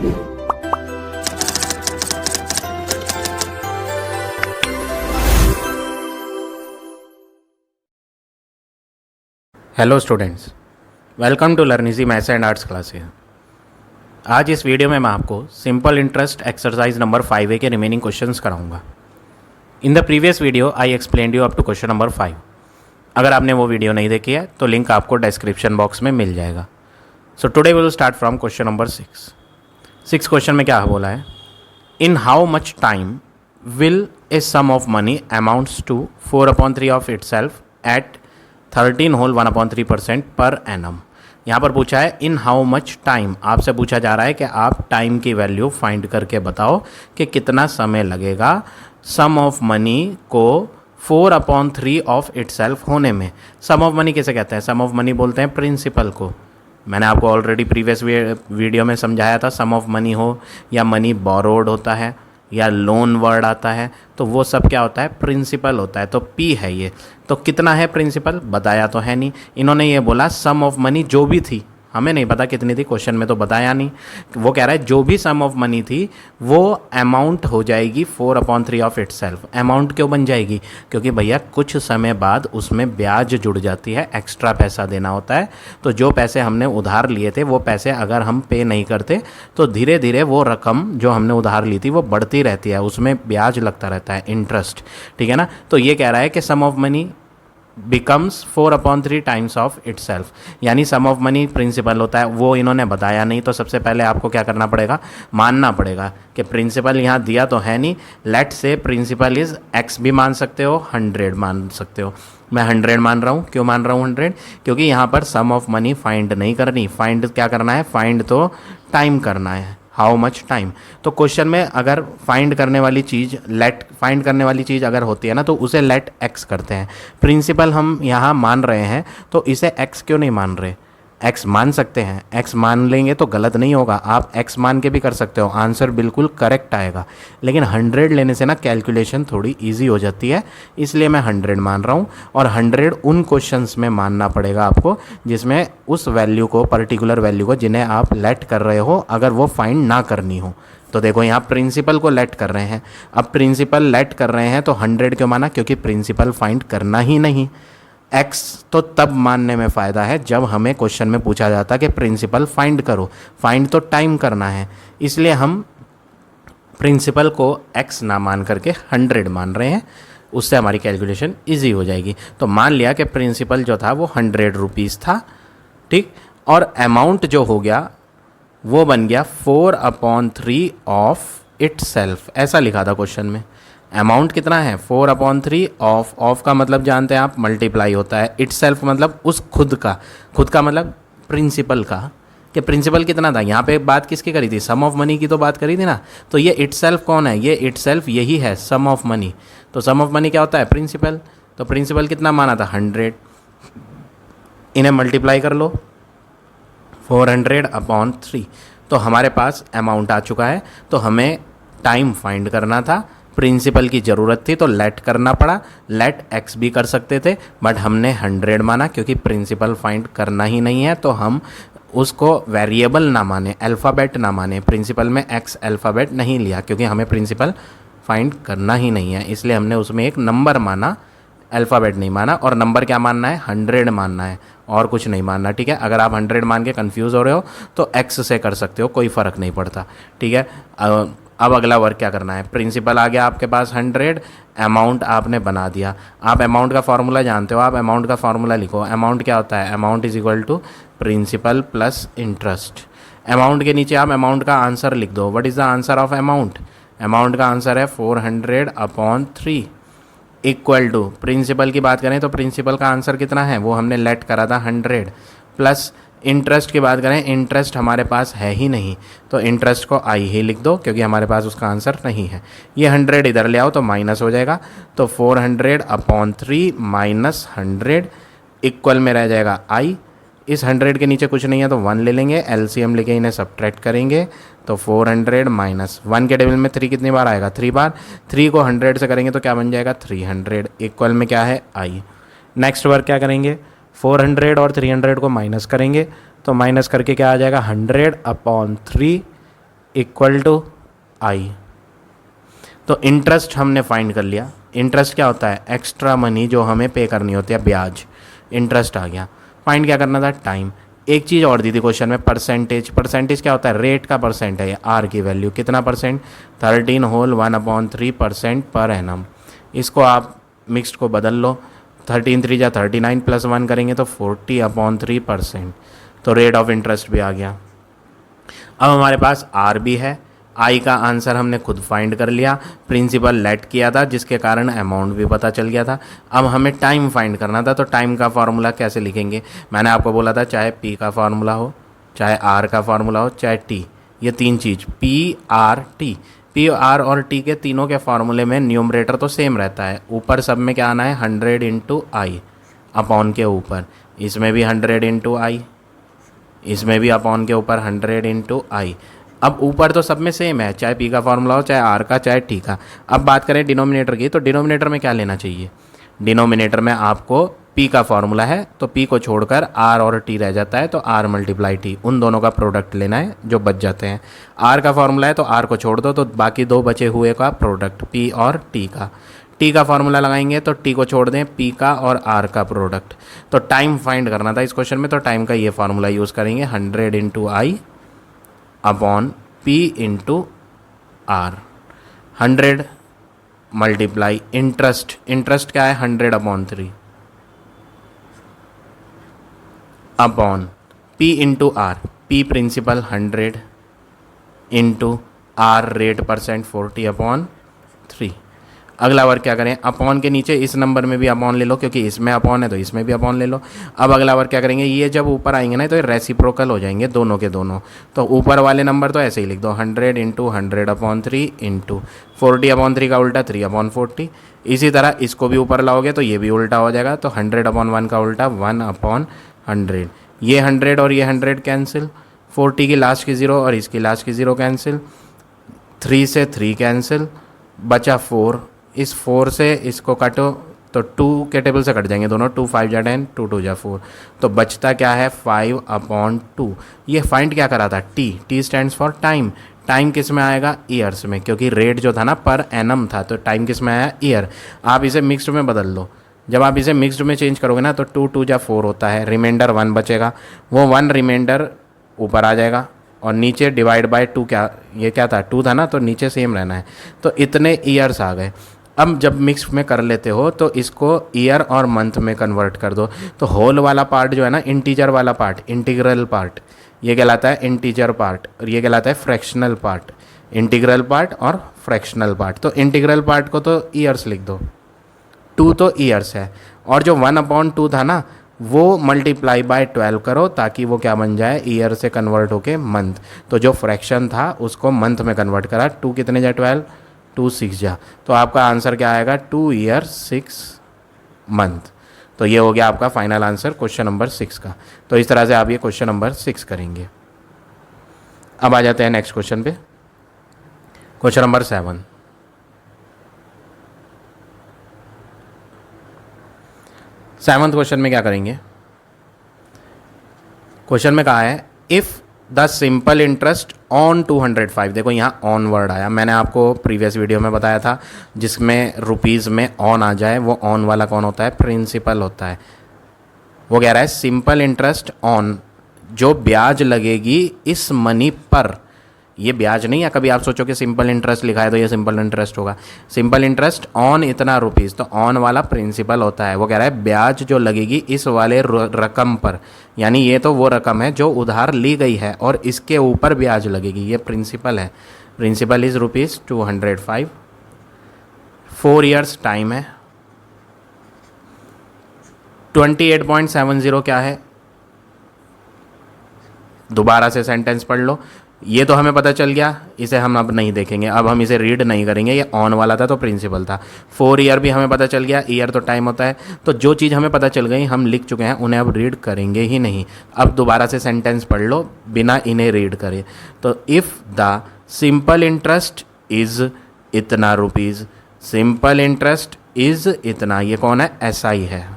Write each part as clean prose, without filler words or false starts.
Hello students, welcome to learnigy maths and arts classes. आज इस video में मैं आपको simple interest exercise number 5A के रिमेनिंग क्वेश्चंस कराऊंगा। In the previous video I explained you up to question number 5। अगर आपने वो वीडियो नहीं देखी है तो लिंक आपको डिस्क्रिप्शन बॉक्स में मिल जाएगा। So today we will start from question number 6 question में क्या बोला है, in how much time will a sum of money amounts to 4/3 of itself at 13 whole 1/3% per annum. यहाँ पर पूछा है इन हाउ मच टाइम, आपसे पूछा जा रहा है कि आप टाइम की वैल्यू फाइंड करके बताओ कि कितना समय लगेगा सम ऑफ मनी को 4/3 ऑफ इटसेल्फ होने में। सम ऑफ मनी किसे कहते हैं? सम ऑफ मनी बोलते हैं प्रिंसिपल को। मैंने आपको ऑलरेडी प्रीवियस वीडियो में समझाया था, सम ऑफ मनी हो या मनी बोरोड होता है या लोन वर्ड आता है तो वो सब क्या होता है? प्रिंसिपल होता है। तो पी है ये। तो कितना है प्रिंसिपल बताया तो है नहीं, इन्होंने ये बोला सम ऑफ मनी जो भी थी, हमें नहीं पता कितनी थी, क्वेश्चन में तो बताया नहीं। वो कह रहा है जो भी सम ऑफ मनी थी वो अमाउंट हो जाएगी 4/3 ऑफ इटसेल्फ। अमाउंट क्यों बन जाएगी? क्योंकि भैया कुछ समय बाद उसमें ब्याज जुड़ जाती है, एक्स्ट्रा पैसा देना होता है। तो जो पैसे हमने उधार लिए थे वो पैसे अगर हम पे नहीं करते तो धीरे धीरे वो रकम जो हमने उधार ली थी वो बढ़ती रहती है, उसमें ब्याज लगता रहता है, इंटरेस्ट। ठीक है ना? तो ये कह रहा है कि sum of money becomes 4/3 times of itself, यानी सम ऑफ मनी प्रिंसिपल होता है। वो इन्होंने बताया नहीं, तो सबसे पहले आपको क्या करना पड़ेगा? मानना पड़ेगा कि प्रिंसिपल यहाँ दिया तो है नहीं। लेट से प्रिंसिपल इज x भी मान सकते हो, 100 मान सकते हो। मैं 100 मान रहा हूँ। क्यों मान रहा हूँ 100? क्योंकि यहाँ पर सम ऑफ मनी फाइंड नहीं करनी। फाइंड क्या करना है? फाइंड तो टाइम करना है, हाउ मच टाइम। तो क्वेश्चन में अगर फाइंड करने वाली चीज़ फाइंड करने वाली चीज़ अगर होती है ना तो उसे लेट एक्स करते हैं। प्रिंसिपल हम यहाँ मान रहे हैं तो इसे एक्स क्यों नहीं मान रहे? एक्स मान सकते हैं, एक्स मान लेंगे तो गलत नहीं होगा। आप एक्स मान के भी कर सकते हो, आंसर बिल्कुल करेक्ट आएगा। लेकिन 100 लेने से ना कैलकुलेशन थोड़ी इजी हो जाती है, इसलिए मैं 100 मान रहा हूँ। और 100 उन क्वेश्चंस में मानना पड़ेगा आपको जिसमें उस वैल्यू को, पर्टिकुलर वैल्यू को जिन्हें आप लेट कर रहे हो, अगर वो फाइंड ना करनी हो। तो देखो यहाँ प्रिंसिपल को लेट कर रहे हैं। अब प्रिंसिपल लेट कर रहे हैं तो 100 क्यों माना? क्योंकि प्रिंसिपल फाइंड करना ही नहीं। एक्स तो तब मानने में फ़ायदा है जब हमें क्वेश्चन में पूछा जाता है कि प्रिंसिपल फाइंड करो। फाइंड तो टाइम करना है, इसलिए हम प्रिंसिपल को एक्स ना मान करके 100 मान रहे हैं। उससे हमारी कैलकुलेशन इजी हो जाएगी। तो मान लिया कि प्रिंसिपल जो था वो 100 रुपीज़ था, ठीक। और अमाउंट जो हो गया वो बन गया 4/3 ऑफ इटसेल्फ। ऐसा लिखा था क्वेश्चन में। अमाउंट कितना है? 4/3 ऑफ का मतलब जानते हैं आप, मल्टीप्लाई होता है। इटसेल्फ मतलब उस खुद का मतलब प्रिंसिपल का, कि प्रिंसिपल कितना था। यहाँ पे बात किसकी करी थी? सम ऑफ मनी की तो बात करी थी ना। तो ये इटसेल्फ कौन है? ये इटसेल्फ यही है, सम ऑफ मनी। तो सम ऑफ मनी क्या होता है? प्रिंसिपल। तो प्रिंसिपल कितना माना था? 100। इन्हें मल्टीप्लाई कर लो, 400/3। तो हमारे पास अमाउंट आ चुका है। तो हमें टाइम फाइंड करना था, प्रिंसिपल की ज़रूरत थी तो लेट करना पड़ा। लेट एक्स भी कर सकते थे बट हमने 100 माना क्योंकि प्रिंसिपल फाइंड करना ही नहीं है। तो हम उसको वेरिएबल ना माने, अल्फ़ाबेट ना माने। प्रिंसिपल में एक्स अल्फ़ाबेट नहीं लिया क्योंकि हमें प्रिंसिपल फाइंड करना ही नहीं है, इसलिए हमने उसमें एक नंबर माना, अल्फ़ाबेट नहीं माना। और नंबर क्या मानना है? 100 मानना है और कुछ नहीं मानना, ठीक है। अगर आप 100 मान के कंफ्यूज हो रहे हो तो एक्स से कर सकते हो, कोई फ़र्क नहीं पड़ता, ठीक है। अब अगला वर्क क्या करना है? प्रिंसिपल आ गया आपके पास 100, अमाउंट आपने बना दिया। आप अमाउंट का फार्मूला जानते हो, आप अमाउंट का फार्मूला लिखो। अमाउंट क्या होता है? Amount is equal to principal plus interest. Amount के नीचे आप अमाउंट का आंसर लिख दो। What is the answer of amount? Amount का आंसर है 400/3 इक्वल टू, प्रिंसिपल की बात करें तो प्रिंसिपल का आंसर कितना है? वो हमने लेट करा था 100, प्लस इंटरेस्ट की बात करें, इंटरेस्ट हमारे पास है ही नहीं तो इंटरेस्ट को आई ही लिख दो क्योंकि हमारे पास उसका आंसर नहीं है। ये 100 इधर ले आओ तो माइनस हो जाएगा। तो 400/3 माइनस 100 इक्वल में रह जाएगा आई। इस 100 के नीचे कुछ नहीं है तो 1 ले लेंगे, एलसीएम लेके इन्हें सब्ट्रैक्ट करेंगे। तो 400 माइनस 1 के टेबल में 3 कितनी बार आएगा? 3 बार। 3 को 100 से करेंगे तो क्या बन जाएगा? 300 इक्वल में क्या है? आई। नेक्स्ट वर्क क्या करेंगे? 400 और 300 को माइनस करेंगे तो माइनस करके क्या आ जाएगा? 100/3 इक्वल टू आई। तो इंटरेस्ट हमने फाइंड कर लिया। इंटरेस्ट क्या होता है? एक्स्ट्रा मनी जो हमें पे करनी होती है, ब्याज। इंटरेस्ट आ गया। फाइंड क्या करना था? टाइम। एक चीज़ और दी थी क्वेश्चन में, परसेंटेज। परसेंटेज क्या होता है? रेट का परसेंट है ये, आर की वैल्यू कितना परसेंट? 13 whole 1/3% per annum. इसको आप मिक्स्ड को बदल लो, 13 3 जा 39 प्लस 1 करेंगे तो 40/3%। तो रेट ऑफ इंटरेस्ट भी आ गया। अब हमारे पास आर भी है। आई का आंसर हमने खुद फाइंड कर लिया, प्रिंसिपल लेट किया था जिसके कारण अमाउंट भी पता चल गया था। अब हमें टाइम फाइंड करना था, तो टाइम का फार्मूला कैसे लिखेंगे? मैंने आपको बोला था चाहे पी का फार्मूला हो, चाहे आर का फार्मूला हो, चाहे टी, ये तीन चीज़ P R T. P R और टी के तीनों के फार्मूले में न्यूमरेटर तो सेम रहता है, ऊपर सब में क्या आना है? 100 इंटू आई अपॉन के ऊपर। इसमें भी 100 इंटू आई, इसमें भी अपॉन के ऊपर 100 इंटू आई। अब ऊपर तो सब में सेम है, चाहे पी का फार्मूला हो, चाहे आर का, चाहे टी का। अब बात करें डिनोमिनेटर की, तो डिनोमिनेटर में क्या लेना चाहिए? डिनोमिनेटर में आपको पी का फार्मूला है तो पी को छोड़कर आर और टी रह जाता है, तो आर मल्टीप्लाई टी, उन दोनों का प्रोडक्ट लेना है जो बच जाते हैं। आर का फार्मूला है तो आर को छोड़ दो, तो बाकी दो बचे हुए का प्रोडक्ट पी और टी का। टी का फार्मूला लगाएंगे तो टी को छोड़ दें, पी का और आर का प्रोडक्ट। तो टाइम फाइंड करना था इस क्वेश्चन में, तो टाइम का ये फार्मूला यूज़ करेंगे, 100 into I upon P into R. 100 multiply interest. Interest क्या है? 100/3 upon P into R. P principal 100 into R rate percent 40/3। अगला वर्क क्या करें? अपॉन के नीचे इस नंबर में भी अपॉन ले लो, क्योंकि इसमें अपॉन है तो इसमें भी अपॉन ले लो। अब अगला वर्क क्या करेंगे? ये जब ऊपर आएंगे ना तो ये रेसिप्रोकल हो जाएंगे दोनों के दोनों, तो ऊपर वाले नंबर तो ऐसे ही लिख दो, 100 इंटू 100/3 इंटू 40/3 का उल्टा 3/40। इसी तरह इसको भी ऊपर लाओगे तो ये भी उल्टा हो जाएगा, तो 100/1 का उल्टा 1/100। ये 100 और ये 100 कैंसिल, 40 की लास्ट की 0 और इसकी लास्ट की 0 कैंसिल, 3 से 3 कैंसिल, बचा 4। इस 4 से इसको काटो तो 2 के टेबल से कट जाएंगे दोनों, 2 5 जा 10, 2 2 जा 4। तो बचता क्या है? 5/2। ये फाइंड क्या करा था? T. T stands for time. Time किस में आएगा? ईयर्स में, क्योंकि रेट जो था ना पर एनम था, तो टाइम किस में आया? ईयर। आप इसे मिक्स्ड में बदल दो। जब आप इसे मिक्स्ड में चेंज करोगे ना तो 2 2 जा 4 होता है, रिमाइंडर 1 बचेगा। वो 1 रिमाइंडर ऊपर आ जाएगा और नीचे डिवाइड बाय 2, क्या ये क्या था? 2 था ना, तो नीचे सेम रहना है। तो इतने ईयर्स आ गए। अब जब मिक्स में कर लेते हो तो इसको ईयर और मंथ में कन्वर्ट कर दो। तो होल वाला पार्ट जो है ना, इंटीजर वाला पार्ट, इंटीग्रल पार्ट, ये कहलाता है इंटीजर पार्ट, और ये कहलाता है फ्रैक्शनल पार्ट। इंटीग्रल पार्ट और फ्रैक्शनल पार्ट। तो इंटीग्रल पार्ट को तो ईयर्स लिख दो, 2 तो ईयर्स है, और जो 1/2 था ना वो मल्टीप्लाई बाय 12 करो, ताकि वो क्या बन जाए? ईयर से कन्वर्ट होके मंथ। तो जो फ्रैक्शन था उसको मंथ में कन्वर्ट करा। 2 कितने जा 12, 2 6 जा, तो आपका आंसर क्या आएगा? 2 ईयर 6 मंथ। तो ये हो गया आपका फाइनल आंसर क्वेश्चन नंबर 6 का। तो इस तरह से आप ये क्वेश्चन नंबर 6 करेंगे। अब आ जाते हैं नेक्स्ट क्वेश्चन पे, क्वेश्चन नंबर 7। सेवंथ क्वेश्चन में क्या करेंगे? क्वेश्चन में कहा है if the simple interest on 205। देखो यहाँ ऑन वर्ड आया, मैंने आपको प्रीवियस वीडियो में बताया था, जिसमें रुपीज़ में ऑन आ जाए वो ऑन वाला कौन होता है? प्रिंसिपल होता है। वो कह रहा है सिंपल इंटरेस्ट ऑन, जो ब्याज लगेगी इस मनी पर। ये ब्याज नहीं है, कभी आप सोचो कि सिंपल इंटरेस्ट लिखा है तो ये सिंपल इंटरेस्ट होगा। सिंपल इंटरेस्ट ऑन इतना रुपीज़, तो ऑन वाला प्रिंसिपल होता है। वो कह रहा है ब्याज जो लगेगी इस वाले रकम पर, यानी ये तो वो रकम है जो उधार ली गई है और इसके ऊपर ब्याज लगेगी, ये प्रिंसिपल है। प्रिंसिपल इज़ ₹205, 4 ईयर्स टाइम है। 28.70 क्या है? दोबारा से सेंटेंस पढ़ लो। ये तो हमें पता चल गया, इसे हम अब नहीं देखेंगे, अब हम इसे रीड नहीं करेंगे। ये ऑन वाला था तो प्रिंसिपल था। 4 ईयर भी हमें पता चल गया, ईयर तो टाइम होता है। तो जो चीज़ हमें पता चल गई हम लिख चुके हैं, उन्हें अब रीड करेंगे ही नहीं। अब दोबारा से सेंटेंस पढ़ लो बिना इन्हें रीड करे। तो if the simple interest is इतना रुपीज़, सिंपल इंटरेस्ट इज़ इतना, ये कौन है? SI है,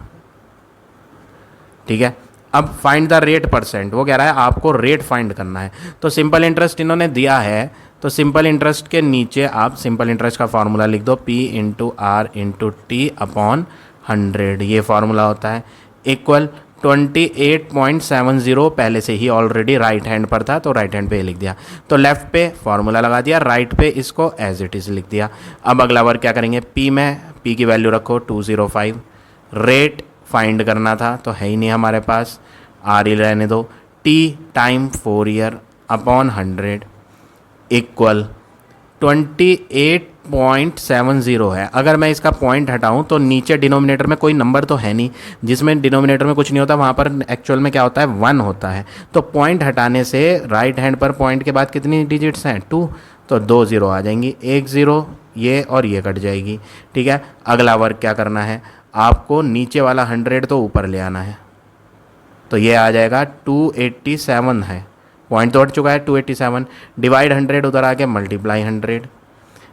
ठीक है। अब फाइंड द रेट परसेंट, वो कह रहा है आपको रेट फाइंड करना है। तो सिंपल इंटरेस्ट इन्होंने दिया है, तो सिंपल इंटरेस्ट के नीचे आप सिंपल इंटरेस्ट का फार्मूला लिख दो, P into R into T upon 100, ये फार्मूला होता है, इक्वल 28.70 पहले से ही ऑलरेडी राइट हैंड पर था तो राइट हैंड पे लिख दिया। तो लेफ्ट पे फार्मूला लगा दिया, राइट पे इसको एज इट इज़ लिख दिया। अब अगला वर्क क्या करेंगे, P में P की वैल्यू रखो 205, रेट फाइंड करना था तो है ही नहीं हमारे पास, आर ही रहने दो, T time 4 year upon 100 equal 28.70 है। अगर मैं इसका पॉइंट हटाऊं तो नीचे डिनोमिनेटर में कोई नंबर तो है नहीं, जिसमें डिनोमिनेटर में कुछ नहीं होता वहाँ पर एक्चुअल में क्या होता है 1 होता है। तो पॉइंट हटाने से राइट हैंड पर पॉइंट के बाद कितनी डिजिट्स हैं 2, तो 2 0 आ जाएंगी, 1 0 ये और ये कट जाएगी। ठीक है, अगला वर्क क्या करना है, आपको नीचे वाला 100 तो ऊपर ले आना है, तो ये आ जाएगा 287 है, पॉइंट तो हट चुका है 287, डिवाइड 100 उधर आके मल्टीप्लाई 100।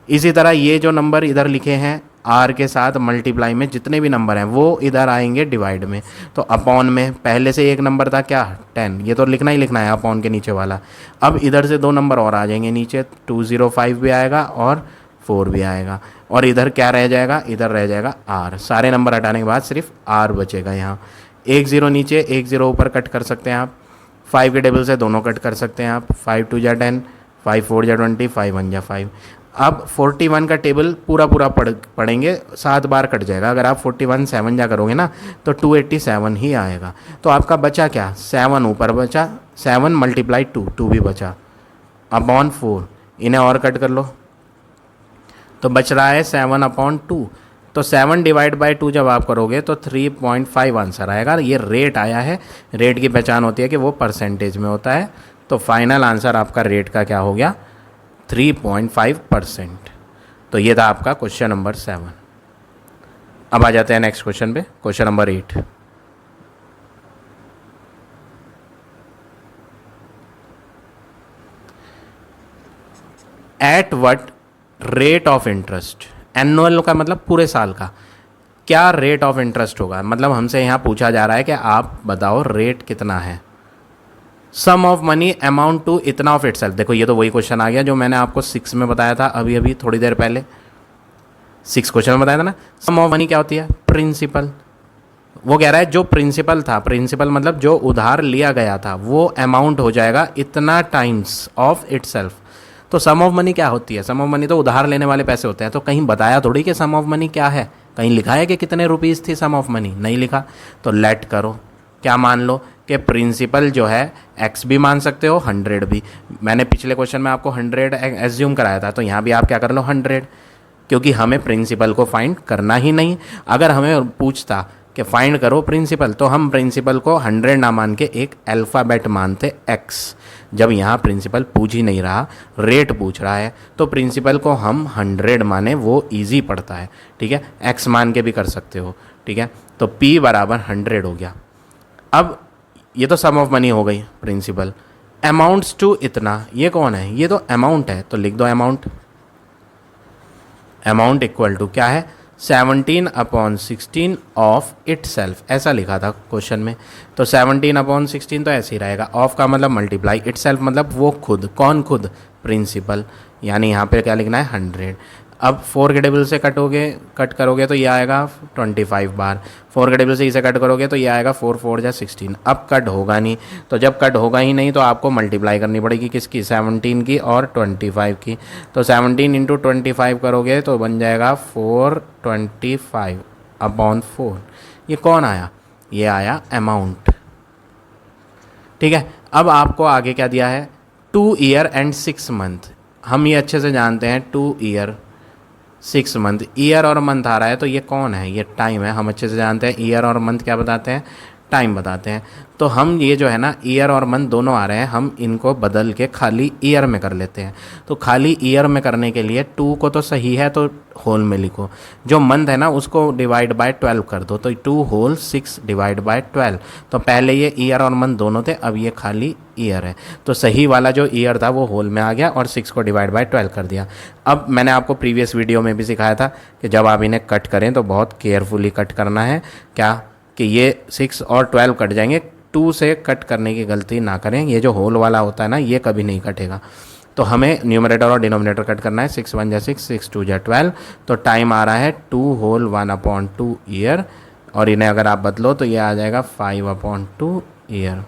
इसी तरह ये जो नंबर इधर लिखे हैं आर के साथ मल्टीप्लाई में जितने भी नंबर हैं वो इधर आएंगे डिवाइड में, तो अपॉन में पहले से एक नंबर था क्या 10, ये तो लिखना ही लिखना है अपॉन के नीचे वाला। अब इधर से 2 नंबर और आ जाएंगे नीचे, 205 भी आएगा और 4 भी आएगा, और इधर क्या रह जाएगा, इधर रह जाएगा आर। सारे नंबर हटाने के बाद सिर्फ आर बचेगा यहाँ, 1 0 नीचे 1 0 ऊपर कट कर सकते हैं आप, 5 के टेबल से दोनों कट कर सकते हैं आप, 5 2 जा 10, 5 4 जा 20, 5 1 जा 5। अब 41 का टेबल पूरा पढ़ेंगे, 7 बार कट जाएगा। अगर आप 41 7 जा करोगे ना तो 287 ही आएगा। तो आपका बचा क्या, 7 ऊपर बचा, 7 मल्टीप्लाई 2 भी बचा अपॉन 4, इन्हें और कट कर लो तो बच रहा है 7 अपॉन 2। तो 7 डिवाइड बाई 2 जब आप करोगे तो 3.5 आंसर आएगा। ये रेट आया है, रेट की पहचान होती है कि वो परसेंटेज में होता है। तो फाइनल आंसर आपका रेट का क्या हो गया, 3.5%। तो ये था आपका क्वेश्चन नंबर 7। अब आ जाते हैं नेक्स्ट क्वेश्चन पे, question number 8। At what rate of interest, annual का मतलब पूरे साल का, क्या रेट ऑफ इंटरेस्ट होगा, मतलब हमसे यहाँ पूछा जा रहा है कि आप बताओ रेट कितना है। सम ऑफ मनी अमाउंट टू इतना ऑफ इटसेल्फ, देखो ये तो वही क्वेश्चन आ गया जो मैंने आपको 6 में बताया था अभी अभी थोड़ी देर पहले, 6 क्वेश्चन में बताया था ना। सम ऑफ मनी क्या होती है, प्रिंसिपल। वो कह रहा है जो प्रिंसिपल था, प्रिंसिपल मतलब जो उधार लिया गया था, वो अमाउंट हो जाएगा इतना टाइम्स ऑफ इटसेल्फ। तो सम ऑफ मनी क्या होती है, सम ऑफ मनी तो उधार लेने वाले पैसे होते हैं। तो कहीं बताया थोड़ी कि सम ऑफ मनी क्या है, कहीं लिखा है कि कितने रुपीज़ थी सम ऑफ मनी, नहीं लिखा। तो लेट करो, क्या मान लो कि प्रिंसिपल जो है x भी मान सकते हो 100 भी। मैंने पिछले क्वेश्चन में आपको 100 एज्यूम कराया था, तो यहाँ भी आप क्या कर लो 100, क्योंकि हमें प्रिंसिपल को फाइंड करना ही नहीं। अगर हमें पूछता कि फाइंड करो प्रिंसिपल, तो हम प्रिंसिपल को 100 ना मान के एक अल्फ़ाबेट मानते x। जब यहाँ प्रिंसिपल पूछ ही नहीं रहा, रेट पूछ रहा है, तो प्रिंसिपल को हम 100 माने, वो इजी पड़ता है। ठीक है, x मान के भी कर सकते हो। ठीक है, तो p बराबर 100 हो गया। अब ये तो सम ऑफ मनी हो गई, प्रिंसिपल। अमाउंट्स टू इतना, ये कौन है, ये तो अमाउंट है, तो लिख दो अमाउंट। अमाउंट इक्वल टू क्या है, 17/16 ऑफ इट सेल्फ, ऐसा लिखा था क्वेश्चन में। तो 17/16 तो ऐसे ही रहेगा, ऑफ का मतलब मल्टीप्लाई, इट सेल्फ मतलब वो खुद, कौन खुद, प्रिंसिपल, यानी यहाँ पे क्या लिखना है 100। अब 4 के टेबल से कट करोगे तो ये आएगा 25 बार, 4 के टेबल से इसे कट करोगे तो ये आएगा 4 4 जा 16। अब कट होगा नहीं, तो जब कट होगा ही नहीं तो आपको मल्टीप्लाई करनी पड़ेगी, किसकी, 17 की और 25 की। तो 17 इंटू 25 करोगे तो बन जाएगा 425/4। ये कौन आया, ये आया अमाउंट। ठीक है, अब आपको आगे क्या दिया है, 2 ईयर एंड 6 मंथ। हम ये अच्छे से जानते हैं, 2 ईयर 6 मंथ, ईयर और मंथ आ रहा है तो ये कौन है, ये टाइम है। हम अच्छे से जानते हैं ईयर और मंथ क्या बताते हैं, टाइम बताते हैं। तो हम ये जो है ना, ईयर और मंथ दोनों आ रहे हैं, हम इनको बदल के खाली ईयर में कर लेते हैं। तो खाली ईयर में करने के लिए 2 को तो सही है तो होल में लिखो, जो मंथ है ना उसको डिवाइड बाय 12 कर दो, तो 2 होल 6 डिवाइड बाय 12। तो पहले ये ईयर और मंथ दोनों थे, अब ये खाली ईयर है। तो सही वाला जो ईयर था वो होल में आ गया और 6 को डिवाइड बाय 12 कर दिया। अब मैंने आपको प्रीवियस वीडियो में भी सिखाया था कि जब आप इन्हें कट करें तो बहुत केयरफुली कट करना है, क्या कि ये 6 और 12 कट जाएंगे, 2 से कट करने की गलती ना करें। ये जो होल वाला होता है ना, ये कभी नहीं कटेगा। तो हमें न्यूमरेटर और डिनोमिनेटर कट करना है। 6 1 जा 6, 6 2 जा 12। तो टाइम आ रहा है 2 होल 1/2 ईयर, और इन्हें अगर आप बदलो तो ये आ जाएगा 5/2 ईयर।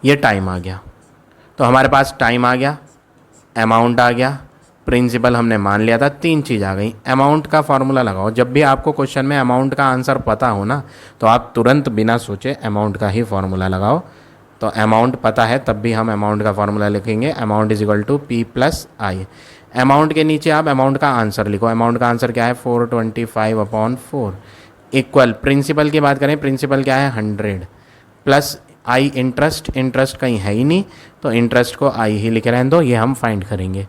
ये टाइम आ गया। तो हमारे पास टाइम आ गया, अमाउंट आ गया, प्रिंसिपल हमने मान लिया था, 3 चीज़ आ गई। अमाउंट का फॉर्मूला लगाओ। जब भी आपको क्वेश्चन में अमाउंट का आंसर पता हो ना, तो आप तुरंत बिना सोचे अमाउंट का ही फॉर्मूला लगाओ। तो अमाउंट पता है तब भी हम अमाउंट का फॉर्मूला लिखेंगे। Amount is equal to P + I। Amount के नीचे आप अमाउंट का आंसर लिखो। अमाउंट का आंसर क्या है? 425/4 इक्वल, प्रिंसिपल की बात करें, प्रिंसिपल क्या है? 100 प्लस I इंटरेस्ट। इंटरेस्ट कहीं है ही नहीं, तो इंटरेस्ट को I ही लिखे रहने दो, ये हम फाइंड करेंगे।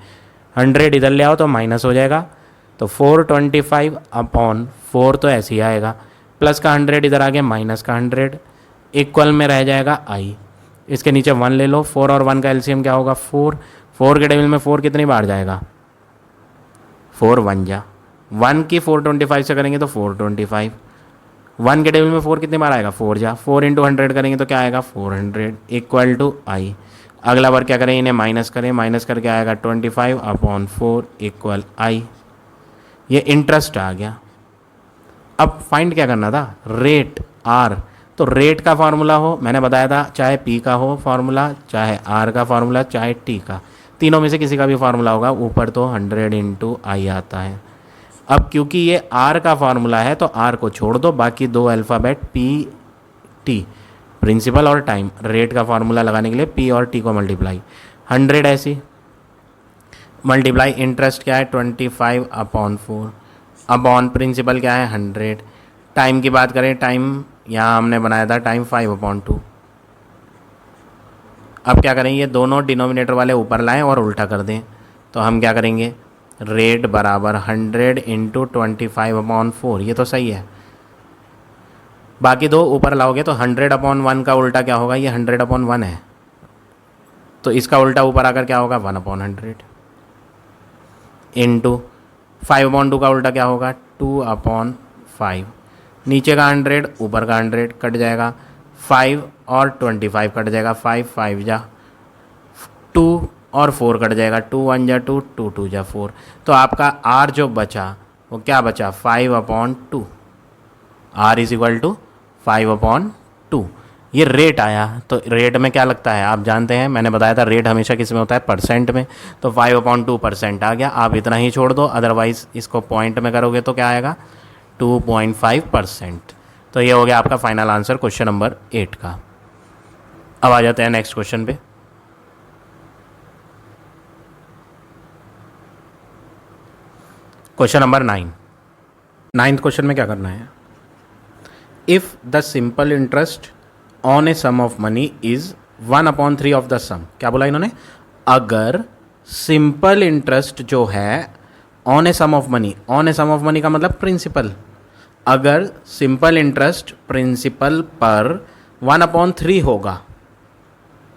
100 इधर ले आओ तो माइनस हो जाएगा, तो 425/4 तो ऐसे ही आएगा। प्लस का 100 इधर आ गया, माइनस का 100 इक्वल में रह जाएगा I। इसके नीचे 1 ले लो। 4 और 1 का एलसीएम क्या होगा? 4। 4 के टेबल में 4 कितनी बार जाएगा? 4 1 जा। 1 की 425 से करेंगे तो 425। 1 के टेबल में 4 कितनी बार आएगा? 4 जा। 4 × 100 करेंगे तो क्या आएगा? 400 इक्वल टू I। अगला बार क्या करें? इन्हें माइनस करें। माइनस करके आएगा 25/4 इक्वल I। ये इंटरेस्ट आ गया। अब फाइंड क्या करना था? Rate R। तो रेट का फार्मूला हो, मैंने बताया था, चाहे P का हो फार्मूला, चाहे R का फार्मूला, चाहे T का, तीनों में से किसी का भी फार्मूला होगा, ऊपर तो 100 × I आता है। अब क्योंकि ये R का फार्मूला है तो R को छोड़ दो, बाकी 2 अल्फ़ाबेट P T, प्रिंसिपल और टाइम। रेट का फार्मूला लगाने के लिए P और T को मल्टीप्लाई, 100 ऐसी मल्टीप्लाई इंटरेस्ट क्या है? 25/4 अपॉन प्रिंसिपल क्या है? 100। टाइम की बात करें, टाइम यहाँ हमने बनाया था टाइम 5/2। अब क्या करें? ये दोनों डिनोमिनेटर वाले ऊपर लाएं और उल्टा कर दें। तो हम क्या करेंगे? रेट बराबर 100 × 25/4, ये तो सही है। बाकी दो ऊपर लाओगे तो 100/1 का उल्टा क्या होगा? ये 100/1 है, तो इसका उल्टा ऊपर आकर क्या होगा? 1/100 इंटू 5/2 का उल्टा क्या होगा? 2/5। नीचे का 100, ऊपर का 100 कट जाएगा, 5 और 25 कट जाएगा, 5 5 जा 2 और 4 कट जाएगा, 2 1 जा 2, 2 2 जा 4। तो आपका R जो बचा वो क्या बचा? 5/2। R is equal to 5/2। ये रेट आया। तो रेट में क्या लगता है? आप जानते हैं, मैंने बताया था रेट हमेशा किस में होता है? परसेंट में। तो 5/2% आ गया। आप इतना ही छोड़ दो, अदरवाइज इसको पॉइंट में करोगे तो क्या आएगा? 2.5%। तो ये हो गया आपका फाइनल आंसर क्वेश्चन नंबर 8 का। अब आ जाते हैं नेक्स्ट क्वेश्चन पे। Question number 9। 9th क्वेश्चन में क्या करना है? If the simple interest on a sum of money is 1/3 of the sum. क्या बोला इन्होंने? अगर सिंपल इंटरेस्ट जो है on a sum of money, on a sum of money का मतलब प्रिंसिपल, अगर सिंपल इंटरेस्ट प्रिंसिपल पर 1/3 होगा,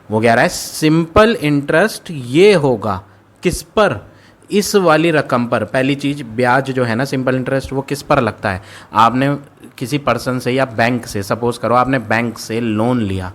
वो कह रहा है सिंपल इंटरेस्ट ये होगा किस पर? इस वाली रकम पर। पहली चीज, ब्याज जो है ना, सिंपल इंटरेस्ट वो किस पर लगता है? आपने किसी पर्सन से या बैंक से, सपोज करो आपने बैंक से लोन लिया,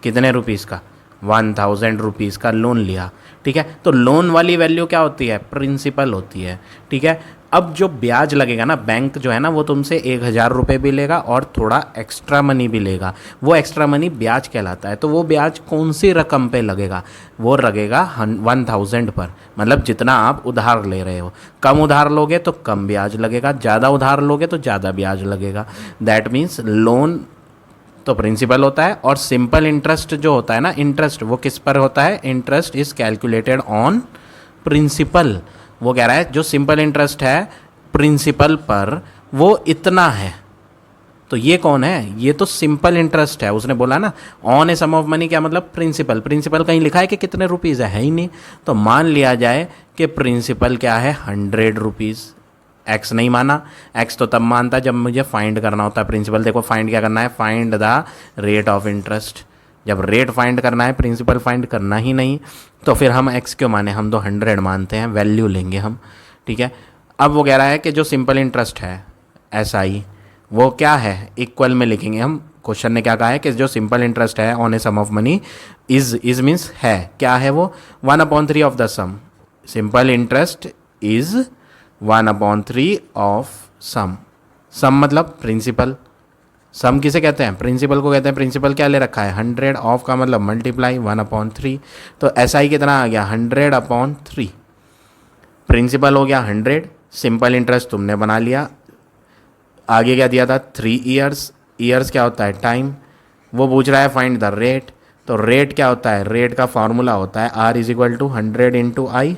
कितने रुपीस का? 1000 रुपीज़ का लोन लिया, ठीक है। तो लोन वाली वैल्यू क्या होती है? प्रिंसिपल होती है, ठीक है। अब जो ब्याज लगेगा ना, बैंक जो है ना वो तुमसे 1000 रुपये भी लेगा और थोड़ा एक्स्ट्रा मनी भी लेगा, वो एक्स्ट्रा मनी ब्याज कहलाता है। तो वो ब्याज कौन सी रकम पे लगेगा? वो लगेगा 1000 पर, मतलब जितना आप उधार ले रहे हो। कम उधार लोगे तो कम ब्याज लगेगा, ज़्यादा उधार लोगे तो ज़्यादा ब्याज लगेगा। दैट मीन्स लोन तो प्रिंसिपल होता है, और सिंपल इंटरेस्ट जो होता है ना, इंटरेस्ट वो किस पर होता है? Interest is calculated on principal. वो कह रहा है जो सिंपल इंटरेस्ट है प्रिंसिपल पर वो इतना है। तो ये कौन है? ये तो सिंपल इंटरेस्ट है। उसने बोला ना on a sum of money, क्या मतलब? प्रिंसिपल। प्रिंसिपल कहीं लिखा है कि कितने रुपीज़ है ही नहीं। तो मान लिया जाए कि प्रिंसिपल क्या है? 100 रुपीज़। एक्स नहीं माना, एक्स तो तब मानता जब मुझे फाइंड करना होता है प्रिंसिपल। देखो फाइंड क्या करना है? Find the rate of interest. जब रेट फाइंड करना है, प्रिंसिपल फाइंड करना ही नहीं, तो फिर हम एक्स क्यों माने? हम तो 100 मानते हैं, वैल्यू लेंगे हम, ठीक है। अब वो कह रहा है कि जो सिंपल इंटरेस्ट है SI वो क्या है? इक्वल में लिखेंगे हम क्वेश्चन ने क्या कहा है कि जो सिंपल इंटरेस्ट है on a sum of money is means है, क्या है वो, 1/3 of the sum. Simple interest is 1/3 of sum. सम मतलब प्रिंसिपल, सम किसे कहते हैं, प्रिंसिपल को कहते हैं। प्रिंसिपल क्या ले रखा है, 100, ऑफ का मतलब मल्टीप्लाई 1/3, तो SI कितना आ गया, 100/3। प्रिंसिपल हो गया 100, सिंपल इंटरेस्ट तुमने बना लिया। आगे क्या दिया था, 3 ईयर्स, ईयर्स क्या होता है, टाइम। वो पूछ रहा है फाइंड द रेट, तो रेट क्या होता है, रेट का फॉर्मूला होता है R = 100 × I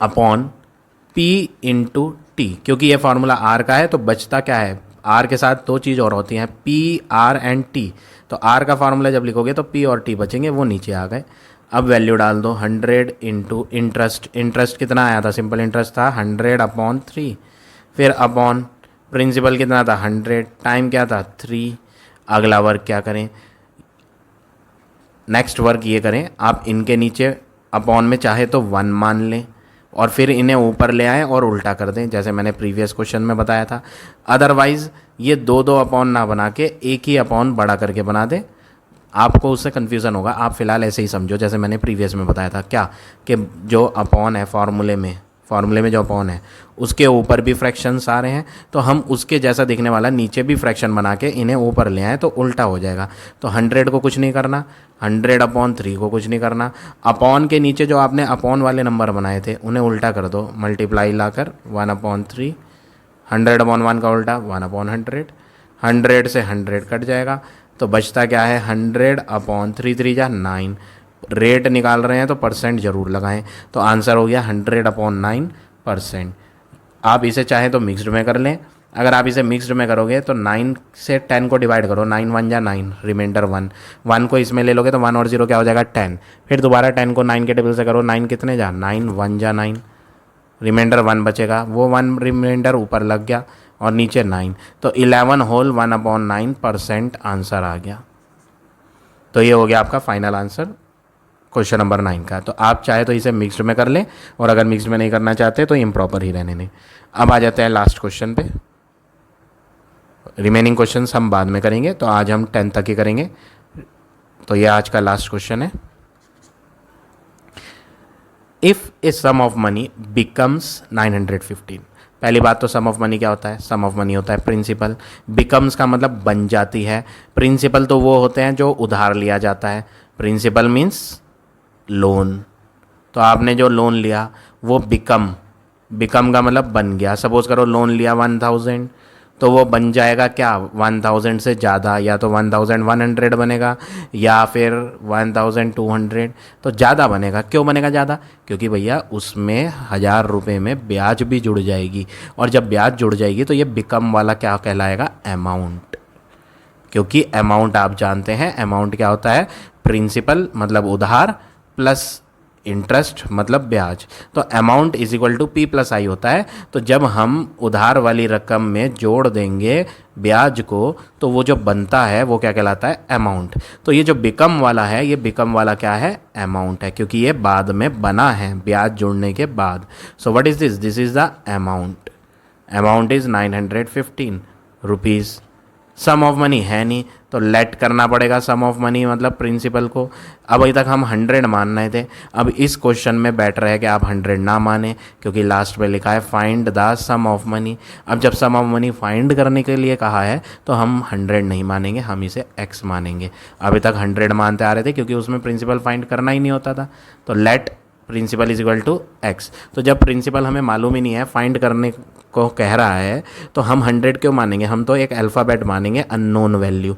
upon P × T। क्योंकि ये फार्मूला R का है तो बचता क्या है, R के साथ दो चीज़ और होती हैं, P, R एंड T। तो R का फार्मूला जब लिखोगे तो P और T बचेंगे, वो नीचे आ गए। अब वैल्यू डाल दो, 100 × इंटरेस्ट, इंटरेस्ट कितना आया था, सिंपल इंटरेस्ट था 100/3, फिर अपॉन प्रिंसिपल कितना था 100, टाइम क्या था 3। अगला वर्क क्या करें, नेक्स्ट वर्क ये करें, आप इनके नीचे अपॉन में चाहे तो 1 मान लें और फिर इन्हें ऊपर ले आएँ और उल्टा कर दें, जैसे मैंने प्रीवियस क्वेश्चन में बताया था। अदरवाइज़ ये 2 अपॉन ना बना के एक ही अपॉन बड़ा करके बना दें, आपको उससे कन्फ्यूज़न होगा। आप फिलहाल ऐसे ही समझो जैसे मैंने प्रीवियस में बताया था, क्या कि जो अपॉन है फार्मूले में जो अपॉन है उसके ऊपर भी फ्रैक्शंस आ रहे हैं, तो हम उसके जैसा दिखने वाला नीचे भी फ्रैक्शन बना के इन्हें ऊपर ले आए तो उल्टा हो जाएगा। तो 100 को कुछ नहीं करना, 100/3 को कुछ नहीं करना, अपॉन के नीचे जो आपने अपॉन वाले नंबर बनाए थे उन्हें उल्टा कर दो, मल्टीप्लाई लाकर 1/3, 100/1 का उल्टा 1/100, 100 से 100 कट जाएगा तो बचता क्या है, 100/3, 3 × 9। रेट निकाल रहे हैं तो परसेंट जरूर लगाएं, तो आंसर हो गया 100/9%। आप इसे चाहें तो मिक्स्ड में कर लें, अगर आप इसे मिक्स्ड में करोगे तो 9 से 10 को डिवाइड करो, 9 1 जा 9, रिमाइंडर 1, 1 को इसमें ले लोगे तो 1 और 0 क्या हो जाएगा 10, फिर दोबारा 10 को 9 के टेबल से करो, 9 कितने जा 9 1 जा 9, रिमाइंडर 1 बचेगा, वो 1 रिमाइंडर ऊपर लग गया और नीचे 9, तो 11 होल 1/9% आंसर आ गया। तो ये हो गया आपका फाइनल आंसर क्वेश्चन नंबर 9 का। तो आप चाहे तो इसे मिक्स्ड में कर लें और अगर मिक्स्ड में नहीं करना चाहते तो इम्प्रॉपर ही रहने दें। अब आ जाते हैं लास्ट क्वेश्चन पे, रिमेनिंग क्वेश्चंस हम बाद में करेंगे, तो आज हम 10 तक ही करेंगे। तो ये आज का लास्ट क्वेश्चन है, if a sum of money becomes 915। पहली बात तो सम ऑफ मनी क्या होता है, सम ऑफ मनी होता है प्रिंसिपल, बिकम्स का मतलब बन जाती है। प्रिंसिपल तो वो होते हैं जो उधार लिया जाता है, प्रिंसिपल मीन्स लोन। तो आपने जो लोन लिया वो बिकम का मतलब बन गया। सपोज करो लोन लिया 1000, तो वो बन जाएगा क्या 1000 से ज़्यादा, या तो 1100 बनेगा या फिर 1200, तो ज़्यादा बनेगा। क्यों बनेगा ज़्यादा, क्योंकि भैया उसमें 1000 रुपये में ब्याज भी जुड़ जाएगी, और जब ब्याज जुड़ जाएगी तो ये बिकम वाला क्या कहलाएगा, अमाउंट। क्योंकि अमाउंट आप जानते हैं, अमाउंट क्या होता है, प्रिंसिपल मतलब उधार प्लस इंटरेस्ट मतलब ब्याज, तो अमाउंट = P + I होता है। तो जब हम उधार वाली रकम में जोड़ देंगे ब्याज को तो वो जो बनता है वो क्या कहलाता है, अमाउंट। तो ये जो बिकम वाला है, ये बिकम वाला क्या है, अमाउंट है, क्योंकि ये बाद में बना है ब्याज जोड़ने के बाद। So what is this, this is the amount. Amount is 915 rupees. Sum of money है नहीं तो लेट करना पड़ेगा सम ऑफ मनी मतलब प्रिंसिपल को। अब अभी तक हम 100 मान रहे थे, अब इस क्वेश्चन में बेटर है कि आप 100 ना माने, क्योंकि लास्ट में लिखा है find the sum of money. अब जब सम ऑफ मनी फाइंड करने के लिए कहा है तो हम 100 नहीं मानेंगे, हम इसे x मानेंगे। अभी तक 100 मानते आ रहे थे क्योंकि उसमें प्रिंसिपल फाइंड करना ही नहीं होता था। तो लेट प्रिंसिपल = x। तो जब प्रिंसिपल हमें मालूम ही नहीं है, फाइंड करने को कह रहा है, तो हम 100 क्यों मानेंगे, हम तो एक अल्फ़ाबेट मानेंगे, अननोन वैल्यू।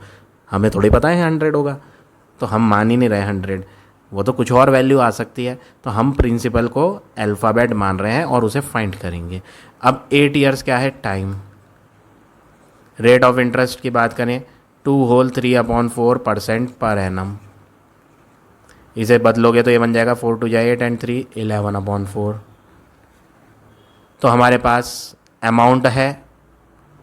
हमें थोड़ी पता है 100 होगा, तो हम मान ही नहीं रहे 100, वो तो कुछ और वैल्यू आ सकती है। तो हम प्रिंसिपल को अल्फ़ाबेट मान रहे हैं और उसे फाइंड करेंगे। अब 8 ईयर्स क्या है, टाइम। रेट ऑफ इंटरेस्ट की बात करें 2 होल 3/4% पर एनम। इसे बदलोगे तो ये बन जाएगा 4 × 2 = 8 and 3 11/4। तो हमारे पास अमाउंट है,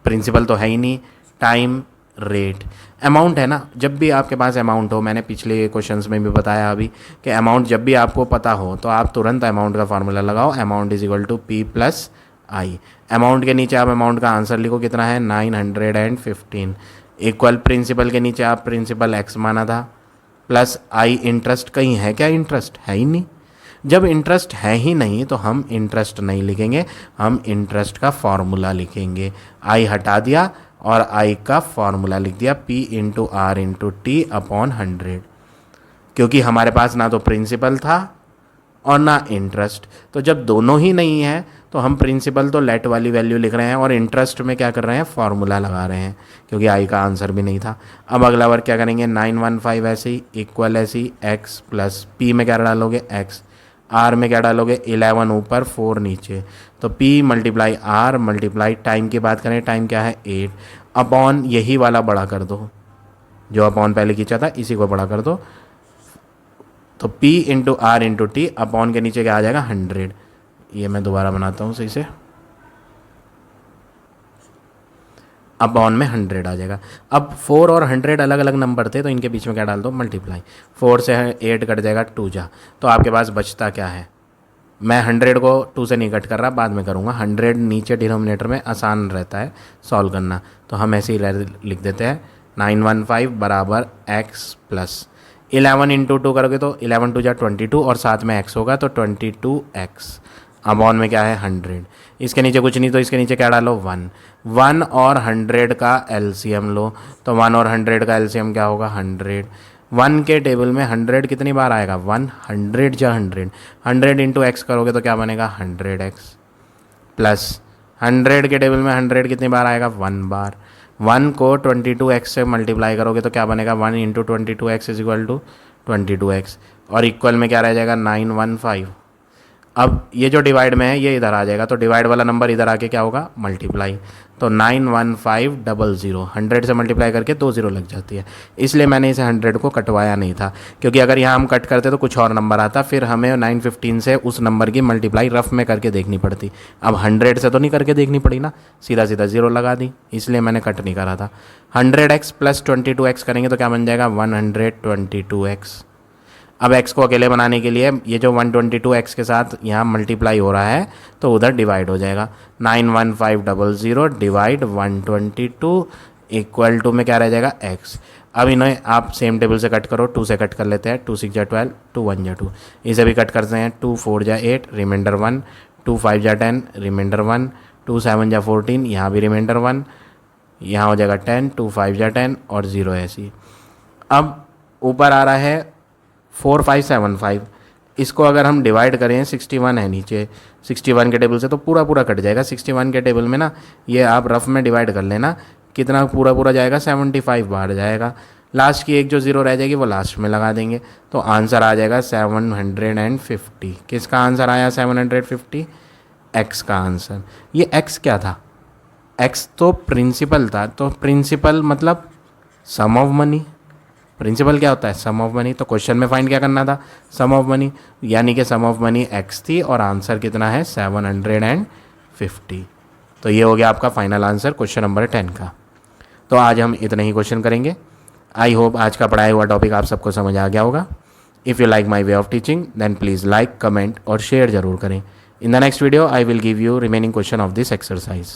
प्रिंसिपल तो है ही नहीं, टाइम, रेट। अमाउंट है ना, जब भी आपके पास अमाउंट हो, मैंने पिछले क्वेश्चंस में भी बताया अभी कि अमाउंट जब भी आपको पता हो तो आप तुरंत अमाउंट का फार्मूला लगाओ, अमाउंट = P + I। अमाउंट के नीचे आप अमाउंट का आंसर लिखो, कितना है 915। इक्वल प्रिंसिपल के नीचे आप प्रिंसिपल एक्स माना था प्लस आई इंटरेस्ट, कहीं है क्या इंटरेस्ट? है ही नहीं। जब इंटरेस्ट है ही नहीं तो हम इंटरेस्ट नहीं लिखेंगे, हम इंटरेस्ट का फॉर्मूला लिखेंगे। आई हटा दिया और आई का फॉर्मूला लिख दिया P into R into T upon 100, क्योंकि हमारे पास ना तो प्रिंसिपल था और ना इंटरेस्ट। तो जब दोनों ही नहीं है तो हम प्रिंसिपल तो लेट वाली वैल्यू लिख रहे हैं और इंटरेस्ट में क्या कर रहे हैं, फॉर्मूला लगा रहे हैं, क्योंकि आई का आंसर भी नहीं था। अब अगला वर्क क्या करेंगे, 915 ऐसे ही इक्वल ऐसे ही एक्स प्लस पी में क्या डालोगे एक्स, आर में क्या डालोगे 11 ऊपर 4 नीचे, तो P multiply R multiply time की बात करें, टाइम क्या है 8 अपॉन यही वाला बड़ा कर दो, जो अपॉन पहले खींचा था इसी को बड़ा कर दो, तो P into R into T upon के नीचे क्या आ जाएगा 100। ये मैं दोबारा बनाता हूँ सही से, अपॉन में 100 आ जाएगा। अब 4 और 100 अलग अलग नंबर थे तो इनके बीच में क्या डाल दो, मल्टीप्लाई, 4 से 8 कट जाएगा 2 जा, तो आपके पास बचता क्या है। मैं 100 को 2 से नहीं कट कर रहा, बाद में करूँगा। 100 नीचे डिनोमिनेटर में आसान रहता है सॉल्व करना, तो हम ऐसे ही लिख देते हैं 915 बराबर x प्लस 11 इंटू 2 करोगे तो 11 2 जा 22 और साथ में x होगा तो 22x अपॉन में क्या है 100। इसके नीचे कुछ नहीं तो इसके नीचे क्या डालो 1 और 100 का एलसीएम लो, तो 1 और 100 का एलसीएम क्या होगा 100। 1 के टेबल में 100 कितनी बार आएगा 100 जा 100 इंटू एक्स करोगे तो क्या बनेगा 100x प्लस 100 के टेबल में 100 कितनी बार आएगा 1 बार। 1 को 22x से मल्टीप्लाई करोगे तो क्या बनेगा 1 into 22x is equal to 22x और इक्वल में क्या रह जाएगा 915। अब ये जो डिवाइड में है ये इधर आ जाएगा, तो डिवाइड वाला नंबर इधर आके क्या होगा मल्टीप्लाई, तो 91500 100 से मल्टीप्लाई करके 2 0 लग जाती है, इसलिए मैंने इसे 100 को कटवाया नहीं था, क्योंकि अगर यहाँ हम कट करते तो कुछ और नंबर आता, फिर हमें 915 से उस नंबर की मल्टीप्लाई रफ में करके देखनी पड़ती। अब 100 से तो नहीं करके देखनी पड़ी ना, सीधा सीधा 0 लगा दी, इसलिए मैंने कट नहीं करा था। 100x प्लस 22x करेंगे तो क्या बन जाएगा 122x। अब x को अकेले बनाने के लिए ये जो 122x के साथ यहाँ मल्टीप्लाई हो रहा है तो उधर डिवाइड हो जाएगा, 91500 डिवाइड 122 इक्वल टू में क्या रह जाएगा x। अब इन्हें आप सेम टेबल से कट करो, 2 से कट कर लेते हैं, 2 6 जा 12, 2 1 जा 2, इसे भी कट करते हैं, 2 4 जा 8 रिमाइंडर 1, 2 5 जा 10 रिमाइंडर 1, 2 7 जा 14 यहाँ भी रिमाइंडर 1, यहाँ हो जाएगा 10, 2 5 जा 10 और 0 ऐसी। अब ऊपर आ रहा है 4575, इसको अगर हम डिवाइड करें 61 है नीचे, 61 के टेबल से तो पूरा पूरा कट जाएगा। 61 के टेबल में ना ये आप रफ में डिवाइड कर लेना, कितना पूरा पूरा जाएगा 75 बाहर जाएगा, लास्ट की एक जो 0 रह जाएगी वो लास्ट में लगा देंगे, तो आंसर आ जाएगा 750। किसका आंसर आया 750? एक्स का आंसर। ये एक्स क्या था, एक्स तो प्रिंसिपल था, तो प्रिंसिपल मतलब सम ऑफ मनी, प्रिंसिपल क्या होता है सम ऑफ मनी, तो क्वेश्चन में फाइंड क्या करना था सम ऑफ मनी, यानी कि सम ऑफ मनी एक्स थी और आंसर कितना है 750। तो ये हो गया आपका फाइनल आंसर क्वेश्चन नंबर 10 का। तो आज हम इतने ही क्वेश्चन करेंगे। आई होप आज का पढ़ाया हुआ टॉपिक आप सबको समझ आ गया होगा। If you like my way of teaching then please like, comment और शेयर जरूर करें। In the next video I will give you remaining question of this exercise.